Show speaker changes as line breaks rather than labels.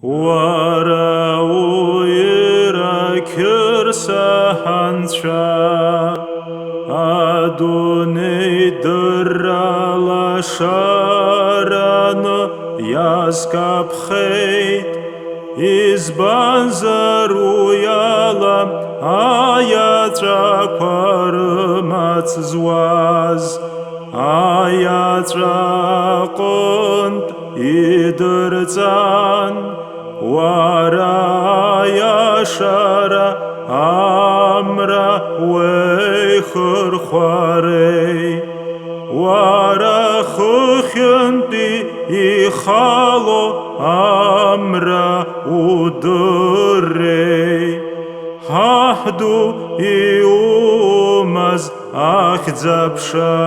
Уара уира кырсаҳанцәа Адунеи дырра лашараны иазкаԥхеит, избанзар уи ала аиаҵәақәа рымаҵ зуаз, аиаҵәаҟынтә идырҵан, уара аиашара амра уеихырхәарei, уара хыхьынтәи ихало амра удыррei, ҳаҳ ду иумаз ахьӡ-аԥша.